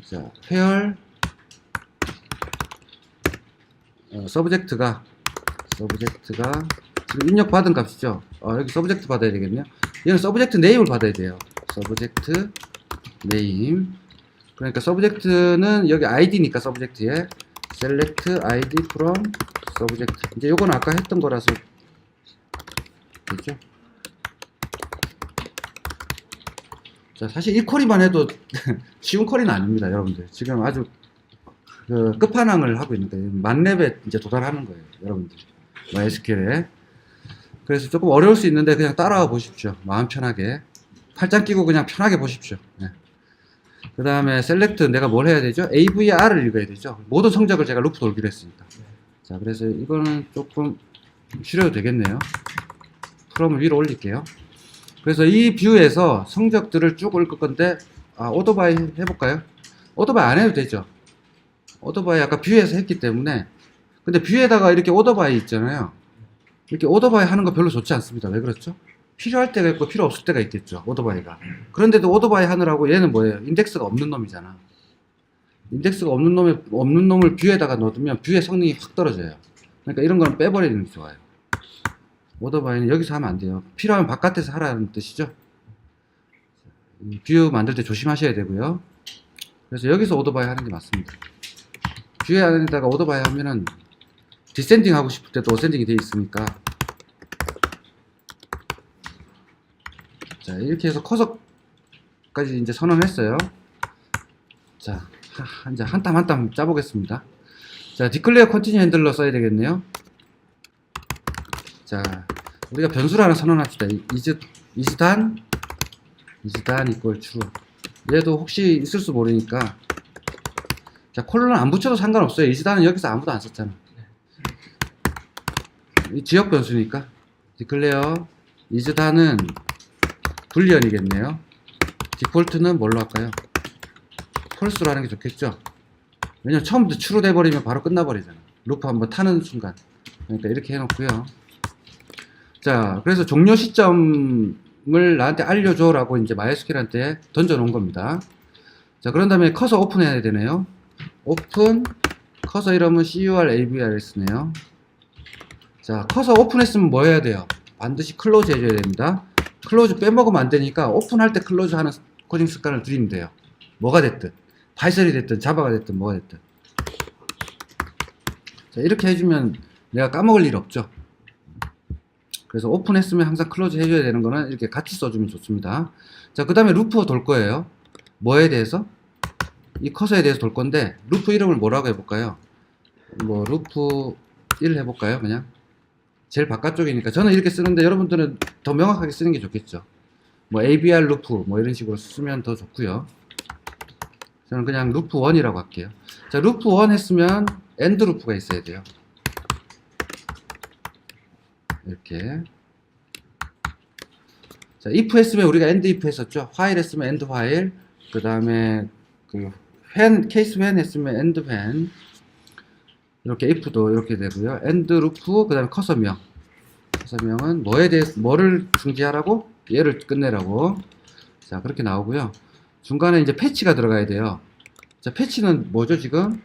자, where 서브젝트가 지금 입력받은 값이죠. 여기 서브젝트 받아야 되겠네요. 얘는 서브젝트 네임을 받아야 돼요. 서브젝트 네임. 그러니까 서브젝트는 여기 id니까 서브젝트에 select id from subject. 이제 요건 아까 했던 거라서 됐죠. 자, 사실 이 쿼리만 해도 쉬운 쿼리는 아닙니다, 여러분들. 지금 아주 끝판왕을 하고 있는 거예요. 만렙에 이제 도달하는 거예요, 여러분들. MySQL에. 그래서 조금 어려울 수 있는데 그냥 따라와 보십시오. 마음 편하게. 팔짱 끼고 그냥 편하게 보십시오. 네. 그 다음에 select 내가 뭘 해야 되죠? AVR을 읽어야 되죠. 모든 성적을 제가 루프 돌기로 했으니까. 자, 그래서 이거는 조금 줄여도 되겠네요. 프롬을 위로 올릴게요. 그래서 이 뷰에서 성적들을 쭉 읽을 건데, 오토바이 해볼까요? 오토바이 안 해도 되죠. 오토바이 아까 뷰에서 했기 때문에. 근데 뷰에다가 이렇게 오토바이 있잖아요. 이렇게 오토바이 하는 거 별로 좋지 않습니다. 왜 그렇죠? 필요할 때가 있고 필요 없을 때가 있겠죠, 오토바이가. 그런데도 오토바이 하느라고 얘는 뭐예요? 인덱스가 없는 놈이잖아. 인덱스가 없는 놈을 뷰에다가 넣으면 뷰의 성능이 확 떨어져요. 그러니까 이런 거는 빼버리는 게 좋아요. 오토바이는 여기서 하면 안 돼요. 필요하면 바깥에서 하라는 뜻이죠. 뷰 만들 때 조심하셔야 되고요. 그래서 여기서 오토바이 하는 게 맞습니다. 뷰에 안에다가 오토바이 하면은 디센딩 하고 싶을 때도 어센딩이 되어 있으니까. 자, 이렇게 해서 커서까지 이제 선언했어요. 자, 이제 한 땀 한 땀 짜보겠습니다. 자, declare continue handler 써야 되겠네요. 자, 우리가 변수를 하나 선언합시다. is단 equal true. 얘도 혹시 있을 수 모르니까. 자, 콜론 안 붙여도 상관없어요. is단은 여기서 아무도 안 썼잖아. 이 지역 변수니까. declare is단은 불리언이겠네요. 디폴트는 뭘로 할까요? 펄스로 하는 게 좋겠죠? 왜냐면 처음부터 추루 돼버리면 바로 끝나버리잖아. 루프 한번 타는 순간. 그러니까 이렇게 해놓고요. 자, 그래서 종료 시점을 나한테 알려줘 라고 이제 MySQL한테 던져놓은 겁니다. 자, 그런 다음에 커서 오픈해야 되네요. 오픈, 커서 이름은 CURAVRS네요. 자, 커서 오픈했으면 뭐 해야 돼요? 반드시 클로즈 해줘야 됩니다. 클로즈 빼먹으면 안 되니까 오픈할 때 클로즈 하는 코딩 습관을 들이면 돼요. 뭐가 됐든. 파이썬이 됐든, 자바가 됐든, 뭐가 됐든. 자, 이렇게 해주면 내가 까먹을 일 없죠. 그래서 오픈했으면 항상 클로즈 해줘야 되는 거는 이렇게 같이 써주면 좋습니다. 자, 그 다음에 루프 돌 거예요. 뭐에 대해서? 이 커서에 대해서 돌 건데, 루프 이름을 뭐라고 해볼까요? 뭐, 루프 1 해볼까요? 그냥. 제일 바깥쪽이니까. 저는 이렇게 쓰는데 여러분들은 더 명확하게 쓰는 게 좋겠죠. 뭐, ABR 루프, 뭐 이런 식으로 쓰면 더 좋고요. 저는 그냥 루프 1이라고 할게요. 자, 루프 1 했으면 엔드 루프가 있어야 돼요. 이렇게. 자, if 했으면 우리가 end if 했었죠. while 했으면 end while. 그 다음에 그 when, case when 했으면 end when. 이렇게 if도 이렇게 되고요. end 루프, 그 다음에 커서명. 커서명은 뭐에 대해서, 뭐를 중지하라고? 얘를 끝내라고. 자, 그렇게 나오고요. 중간에 이제 패치가 들어가야 돼요. 자, 패치는 뭐죠, 지금?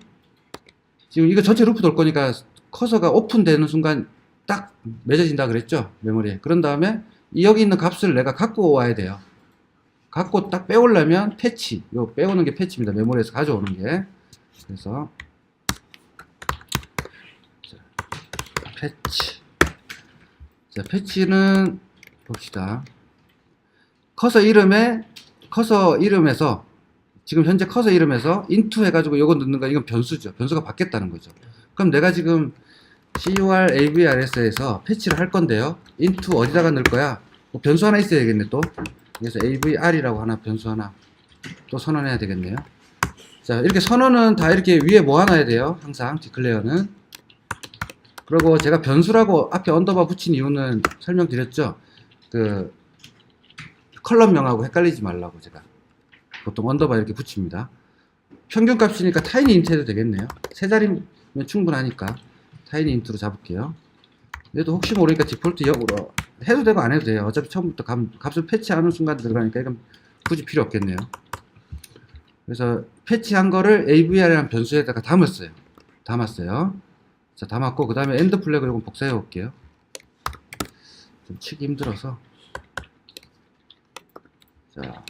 지금 이거 전체 루프 돌 거니까 커서가 오픈되는 순간 딱 맺어진다 그랬죠? 메모리에. 그런 다음에 여기 있는 값을 내가 갖고 와야 돼요. 갖고 딱 빼오려면 패치. 요 빼오는 게 패치입니다. 메모리에서 가져오는 게. 그래서 자, 패치. 자, 패치는 봅시다. 커서 이름에서 지금 현재 커서 이름에서 into 해가지고 요거 넣는 거 이건 변수죠. 변수가 바뀌었다는 거죠. 그럼 내가 지금 CURAVRS에서 패치를 할 건데요. into 어디다가 넣을 거야? 뭐 변수 하나 있어야 되겠네 또. 그래서 AVR이라고 하나 변수 하나 또 선언해야 되겠네요. 자, 이렇게 선언은 다 이렇게 위에 모아놔야 돼요. 항상 declare는. 그리고 제가 변수라고 앞에 언더바 붙인 이유는 설명드렸죠. 그 컬럼명하고 헷갈리지 말라고 제가 보통 언더바 이렇게 붙입니다. 평균 값이니까 타이니 인트 해도 되겠네요. 세 자리면 충분하니까 타이니 인트로 잡을게요. 얘도 혹시 모르니까 디폴트 역으로 해도 되고 안 해도 돼요. 어차피 처음부터 값을 패치하는 순간 들어가니까 이건 굳이 필요 없겠네요. 그래서 패치한 거를 AVR이라는 변수에다가 담았어요. 자, 다 맞고, 그 다음에 엔드 플래그 요건 복사해 볼게요. 좀 치기 힘들어서. 자,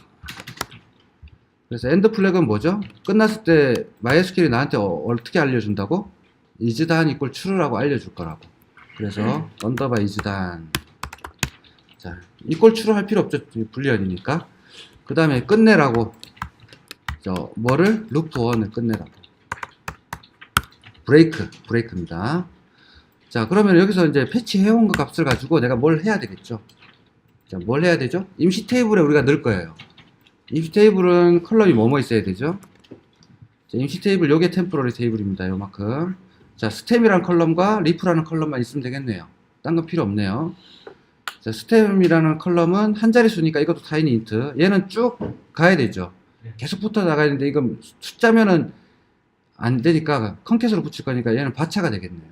그래서 엔드 플래그는 뭐죠? 끝났을 때 MySQL이 나한테 어떻게 알려준다고? isDone equal true라고 알려줄 거라고. 그래서 언더바 isDone. 자, equal true 할 필요 없죠. 불리언이니까. 그 다음에 끝내라고. 뭐를? 루프 1을 끝내라고. 브레이크입니다. 자, 그러면 여기서 이제 패치 해온 그 값을 가지고 내가 뭘 해야 되겠죠? 자, 뭘 해야 되죠? 임시 테이블에 우리가 넣을 거예요. 임시 테이블은 컬럼이 뭐뭐 있어야 되죠? 자, 임시 테이블, 요게 템포러리 테이블입니다. 요만큼. 자, 스템이라는 컬럼과 리프라는 컬럼만 있으면 되겠네요. 딴 건 필요 없네요. 자, 스템이라는 컬럼은 한 자릿수니까 이것도 타이니 인트. 얘는 쭉 가야 되죠. 계속 붙어 나가야 되는데 이건 숫자면은 안 되니까 컨캣으로 붙일 거니까 얘는 바차가 되겠네요.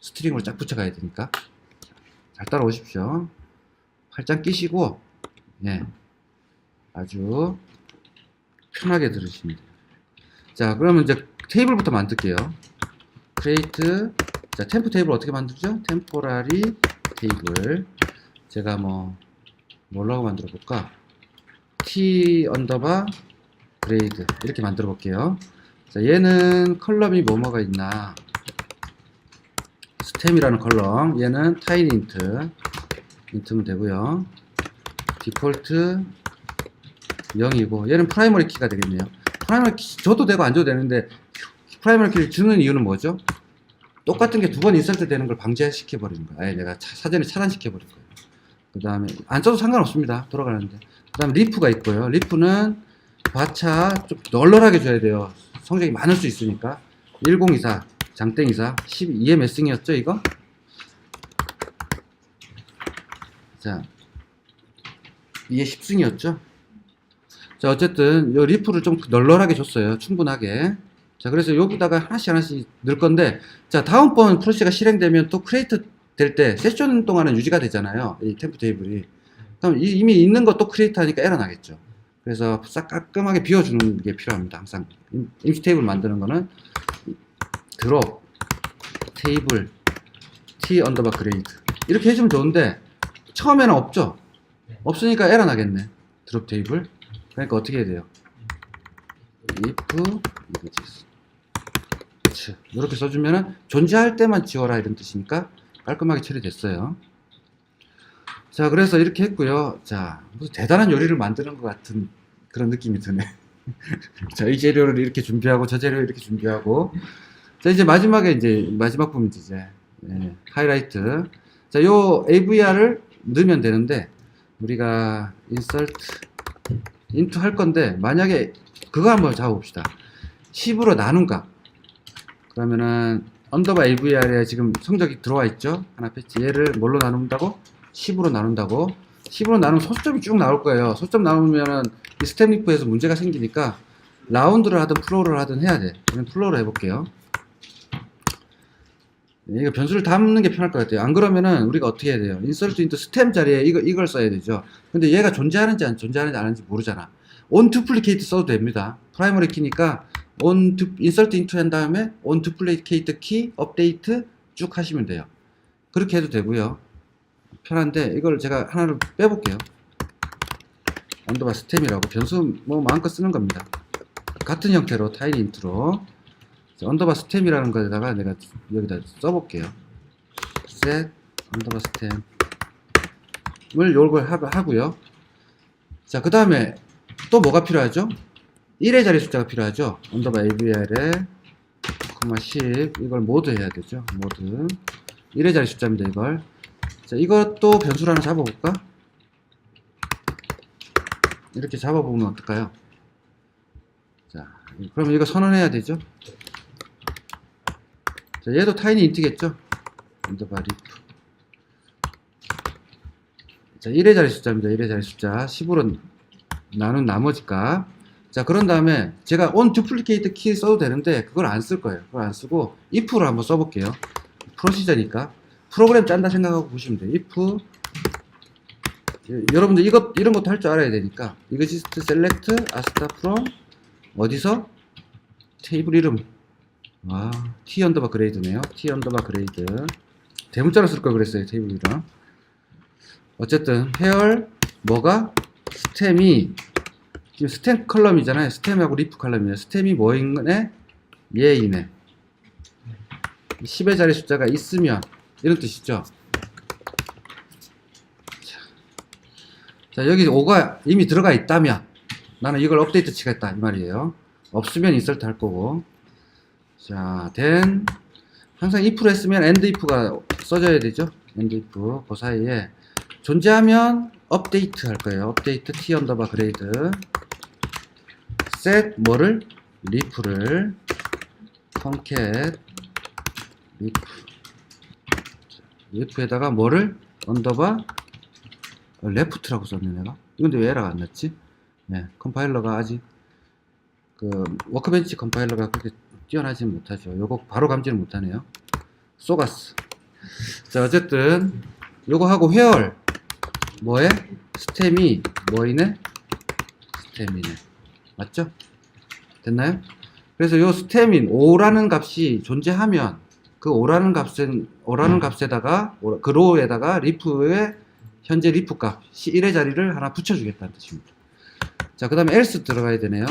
스트링으로 쫙 붙여가야 되니까. 잘 따라오십시오. 팔짱 끼시고, 예. 아주 편하게 들으시면 돼요. 자, 그러면 이제 테이블부터 만들게요. create, 자, 템포 테이블 어떻게 만들죠? 템포라리 테이블. 제가 뭐라고 만들어 볼까? t 언더바 grade 이렇게 만들어 볼게요. 자, 얘는 컬럼이 뭐뭐가 있나? 스템이라는 컬럼. 얘는 tiny int면 되고요. 디폴트 0이고 얘는 프라이머리 키가 되겠네요. 프라이머리 키 줘도 되고 안 줘도 되는데 프라이머리 키를 주는 이유는 뭐죠? 똑같은 게 두 번 인설트 되는 걸 방지시켜 버리는 거예요. 아예 내가 사전에 차단시켜 버릴 거예요. 그 다음에 안 써도 상관없습니다. 돌아가는데. 그 다음에 리프가 있고요. 리프는 바차 좀 널널하게 줘야 돼요. 성적이 많을 수 있으니까. 1024 장땡이사 12의 몇 승이었죠 이거? 자, 2의 10승이었죠. 자, 어쨌든 요 리프를 좀 널널하게 줬어요. 충분하게. 자, 그래서 여기다가 하나씩 넣을 건데, 자, 다음번 프로세스가 실행되면 또 크리에이트 될 때 세션 동안은 유지가 되잖아요. 이 템프 테이블이. 그럼 이미 있는 것도 크리에이트 하니까 에러 나겠죠. 그래서 싹 깔끔하게 비워주는 게 필요합니다. 항상 임시 테이블 만드는 거는 드롭 테이블 t 언더바 그레이드 이렇게 해주면 좋은데 처음에는 없죠. 없으니까 에러 나겠네. 드롭 테이블. 그러니까 어떻게 해야 돼요? if 이미지스 이렇게 써주면은 존재할 때만 지워라 이런 뜻이니까 깔끔하게 처리됐어요. 자, 그래서 이렇게 했고요. 자, 무슨 대단한 요리를 만드는 것 같은 그런 느낌이 드네. 자, 이 재료를 이렇게 준비하고 저 재료를 이렇게 준비하고. 자, 이제 마지막에 마지막 부분이지 이제 하이라이트. 자, 요 AVR을 넣으면 되는데 우리가 insert into 할 건데 만약에 그거 한번 잡아봅시다. 10으로 나눈 값. 그러면은 언더바 AVR에 지금 성적이 들어와 있죠. 하나 패치. 얘를 뭘로 나눈다고? 10으로 나눈다고. 10으로 나누면 소수점이 쭉 나올 거예요. 소수점 나오면은 이 스텝 리프에서 문제가 생기니까 라운드를 하든 플로어를 하든 해야 돼. 그냥 플로어로 해볼게요. 이거 변수를 담는 게 편할 것 같아요. 안 그러면은 우리가 어떻게 해야 돼요? insert into stem 자리에 이걸 써야 되죠. 근데 얘가 존재하는지 안 존재하는지 모르잖아. on duplicate 써도 됩니다. 프라이머리 키니까 insert into 한 다음에 on duplicate key update 쭉 하시면 돼요. 그렇게 해도 되고요. 편한데 이걸 제가 하나를 빼볼게요. 언더바 스템이라고 변수 마음껏 쓰는 겁니다. 같은 형태로 타이니 인트로 언더바 스템이라는 거에다가 내가 여기다 써볼게요. set 언더바 스템을 요걸 하고요. 자, 그 다음에 또 뭐가 필요하죠? 1의 자리 숫자가 필요하죠. 언더바 avr에 10 이걸 모드 해야 되죠. 모드 1의 자리 숫자입니다. 이걸. 자, 이것도 변수를 하나 잡아볼까? 이렇게 잡아보면 어떨까요? 자, 그러면 이거 선언해야 되죠. 자, 얘도 타이니 인트겠죠. 언더바 리프. 자, 1의 자리 숫자입니다. 1의 자리 숫자 10으로 나눈 나머지 값. 자, 그런 다음에 제가 on duplicate key 써도 되는데 그걸 안 쓸 거예요. 그걸 안 쓰고 if로 한번 써볼게요. 프로시저니까 프로그램 짠다 생각하고 보시면 돼요. if 여러분들 이런 것도 할 줄 알아야 되니까 exist select asta from 어디서 테이블 이름 T 언더바 그레이드네요. T 언더바 그레이드. 대문자로 쓸 걸 그랬어요, 테이블이랑. 어쨌든, 헤얼, 뭐가? 스템이, 지금 스템 컬럼이잖아요. 스템하고 리프 컬럼이에요. 스템이 뭐이네? 얘이네. 10의 자리 숫자가 있으면, 이런 뜻이죠. 자, 여기 5가 이미 들어가 있다면, 나는 이걸 업데이트 치겠다, 이 말이에요. 없으면 인설트 할 거고. 자, then, 항상 if를 했으면 end if가 써져야 되죠. end if. 그 사이에, 존재하면 업데이트 할 거예요. 업데이트 t 언더바 그레이드. set 뭐를? leaf를. concat leaf. leaf에다가 뭐를? 언더바 left라고 썼네, 내가. 이건데 왜 에러가 안 났지? 네, 컴파일러가 아직, 워크벤치 컴파일러가 그렇게 뛰어나지 못하죠. 요거 바로 감지를 못하네요. 쏘가스. 자, 어쨌든, 요거 하고 회얼. 뭐에? 스템이, 뭐이네? 스템이네. 맞죠? 됐나요? 그래서 요 스템인, 5라는 값이 존재하면, 그 5라는 값에다가, 그 로우에다가 리프의 현재 리프 값, 1의 자리를 하나 붙여주겠다는 뜻입니다. 자, 그 다음에 else 들어가야 되네요.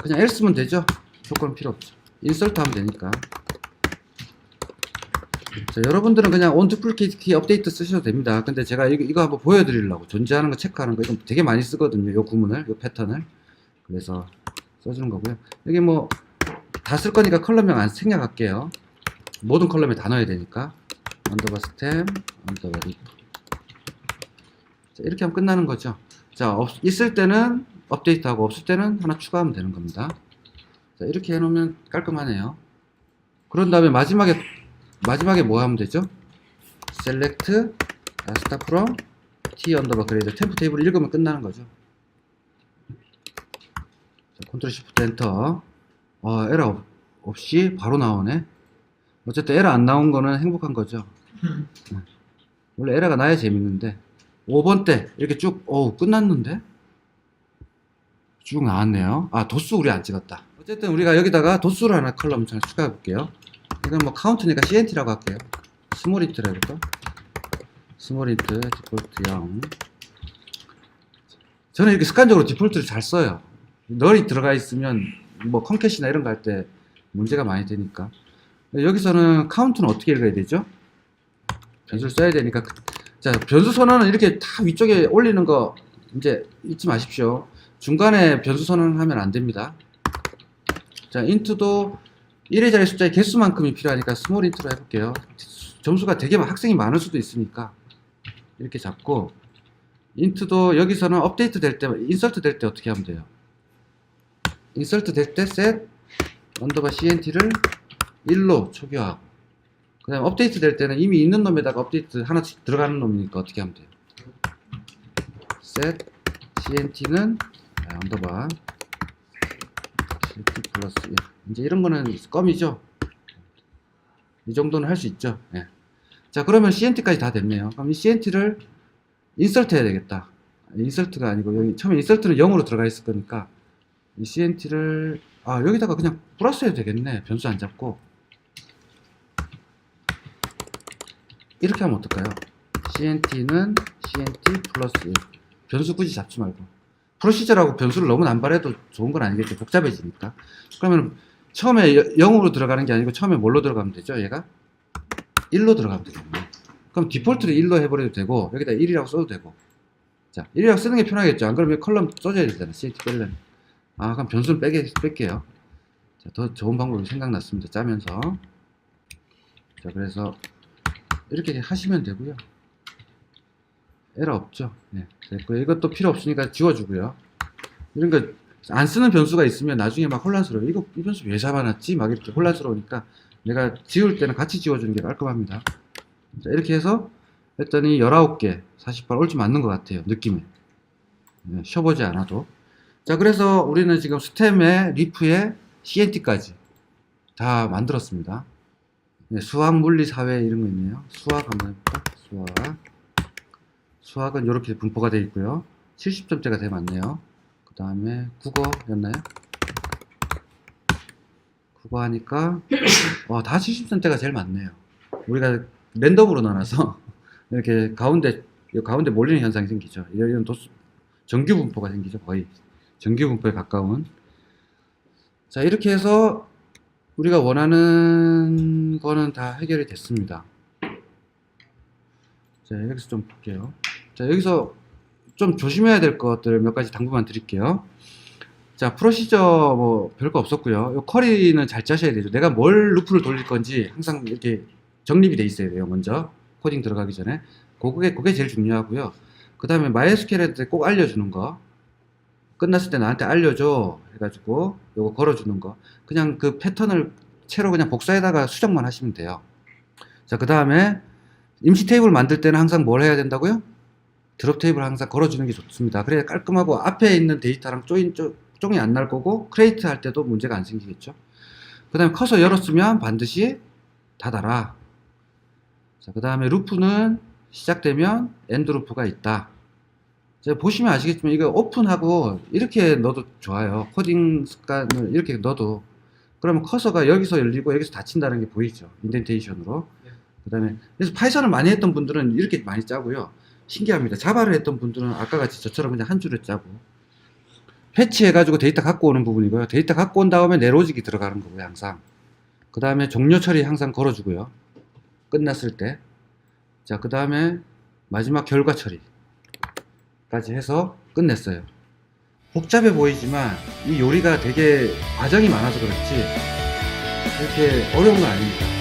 그냥 else면 되죠? 조건은 필요 없죠. insert 하면 되니까. 자, 여러분들은 그냥 on duplicate key update 쓰셔도 됩니다. 근데 제가 이거 한번 보여드리려고, 존재하는 거 체크하는 거, 이거 되게 많이 쓰거든요. 요 구문을, 요 패턴을. 그래서 써주는 거고요. 여기 뭐, 다 쓸 거니까 컬럼명 안 생략할게요. 모든 컬럼에 다 넣어야 되니까. 언더바 스템, 언더바 리프. 자, 이렇게 하면 끝나는 거죠. 자, 있을 때는 업데이트하고 없을 때는 하나 추가하면 되는 겁니다. 자, 이렇게 해놓으면 깔끔하네요. 그런 다음에 마지막에 뭐 하면 되죠? select start from t 언더바 그레이드 템프 테이블을 읽으면 끝나는 거죠. 자, 컨트롤 시프트 엔터. 에러 없이 바로 나오네. 어쨌든 에러 안 나온 거는 행복한 거죠. 원래 에러가 나야 재밌는데. 5번 때 이렇게 쭉 끝났는데 쭉 나왔네요. 도수 우리 안 찍었다. 어쨌든 우리가 여기다가 도수를 하나 컬럼 추가해 볼게요. 이건 뭐 카운트니까 CNT라고 할게요. 스몰 인트라고 또 스몰 인트 디폴트 0. 저는 이렇게 습관적으로 디폴트를 잘 써요. 널이 들어가 있으면 뭐 컨캣이나 이런 거 할 때 문제가 많이 되니까. 여기서는 카운트는 어떻게 읽어야 되죠? 변수를 써야 되니까. 자, 변수 선언은 이렇게 다 위쪽에 올리는 거 이제 잊지 마십시오. 중간에 변수 선언하면 안 됩니다. 자, int도 1의 자리 숫자의 개수만큼이 필요하니까 스몰 int로 해볼게요. 점수가 되게 학생이 많을 수도 있으니까 이렇게 잡고, int도 여기서는 업데이트 될 때, 인설트 될 때 어떻게 하면 돼요? 인설트 될 때 set 언더바 cnt를 1로 초기화하고, 그 다음에 업데이트 될 때는 이미 있는 놈에다가 업데이트 하나씩 들어가는 놈이니까 어떻게 하면 돼요? set cnt는 언더바 cnt 플러스 1. 이제 이런 거는 껌이죠. 이 정도는 할 수 있죠. 네. 자, 그러면 cnt까지 다 됐네요. 그럼 이 cnt를 인설트 해야 되겠다. 인설트가 아니고, 여기 처음에 인설트는 0으로 들어가 있을 거니까 이 cnt를 여기다가 그냥 플러스 해도 되겠네. 변수 안 잡고. 이렇게 하면 어떨까요? cnt는 cnt 플러스 1. 변수 굳이 잡지 말고. 프로시저라고 변수를 너무 남발해도 좋은 건 아니겠죠. 복잡해지니까. 그러면 처음에 0으로 들어가는 게 아니고 처음에 뭘로 들어가면 되죠? 얘가 1로 들어가면 되겠네. 그럼 디폴트를 1로 해버려도 되고, 여기다 1이라고 써도 되고. 자, 1이라고 쓰는 게 편하겠죠. 안 그러면 컬럼 써줘야 되잖아. cnt 빼려면. 그럼 변수는 뺄게요. 자, 더 좋은 방법이 생각났습니다. 짜면서. 자, 그래서 이렇게 하시면 되고요. 에러 없죠. 네, 됐고요. 이것도 필요 없으니까 지워주고요. 이런 거 안 쓰는 변수가 있으면 나중에 막 혼란스러워요. 이 변수 왜 잡아놨지? 막 이렇게 혼란스러우니까 내가 지울 때는 같이 지워주는 게 깔끔합니다. 자, 이렇게 해서 했더니 19개, 48 옳지 맞는 것 같아요. 느낌에. 네, 쉬어보지 않아도. 자, 그래서 우리는 지금 스템에 리프에 CNT까지 다 만들었습니다. 네, 수학, 물리, 사회 이런 거 있네요. 수학 한번 해볼까? 수학은 이렇게 분포가 되어 있고요. 70점대가 되게 많네요. 그 다음에 국어였나요? 하고 하니까 다 70선대가 제일 많네요. 우리가 랜덤으로 나눠서 이렇게 가운데 몰리는 현상이 생기죠. 이런 정규 분포가 생기죠. 거의 정규 분포에 가까운. 자, 이렇게 해서 우리가 원하는 거는 다 해결이 됐습니다. 자, 여기서 좀 볼게요. 자, 여기서 좀 조심해야 될 것들 몇 가지 당부만 드릴게요. 자, 프로시저 뭐 별거 없었고요. 요 쿼리는 잘 짜셔야 되죠. 내가 뭘 루프를 돌릴 건지 항상 이렇게 정립이 돼 있어야 돼요. 먼저 코딩 들어가기 전에 그게 제일 중요하고요. 그 다음에 MySQL한테 꼭 알려주는 거, 끝났을 때 나한테 알려줘 해가지고 요거 걸어주는 거, 그냥 그 패턴을 채로 그냥 복사해다가 수정만 하시면 돼요. 자, 그 다음에 임시 테이블 만들 때는 항상 뭘 해야 된다고요? 드롭 테이블 항상 걸어주는 게 좋습니다. 그래야 깔끔하고 앞에 있는 데이터랑 쫑이 안 날 거고 크레이트 할 때도 문제가 안 생기겠죠. 그 다음에 커서 열었으면 반드시 닫아라. 자, 그 다음에 루프는 시작되면 엔드 루프가 있다. 자, 보시면 아시겠지만 이거 오픈하고 이렇게 넣어도 좋아요. 코딩 습관을 이렇게 넣어도, 그러면 커서가 여기서 열리고 여기서 닫힌다는 게 보이죠. 인덴테이션으로. 그 다음에 그래서 파이썬을 많이 했던 분들은 이렇게 많이 짜고요. 신기합니다. 자바를 했던 분들은 아까 같이 저처럼 그냥 한 줄에 짜고, 패치해가지고 데이터 갖고 오는 부분이고요. 데이터 갖고 온 다음에 내로직이 들어가는 거고요. 항상. 그 다음에 종료 처리 항상 걸어주고요. 끝났을 때. 자, 그 다음에 마지막 결과 처리까지 해서 끝냈어요. 복잡해 보이지만 이 요리가 되게 과정이 많아서 그렇지 이렇게 어려운 건 아닙니다.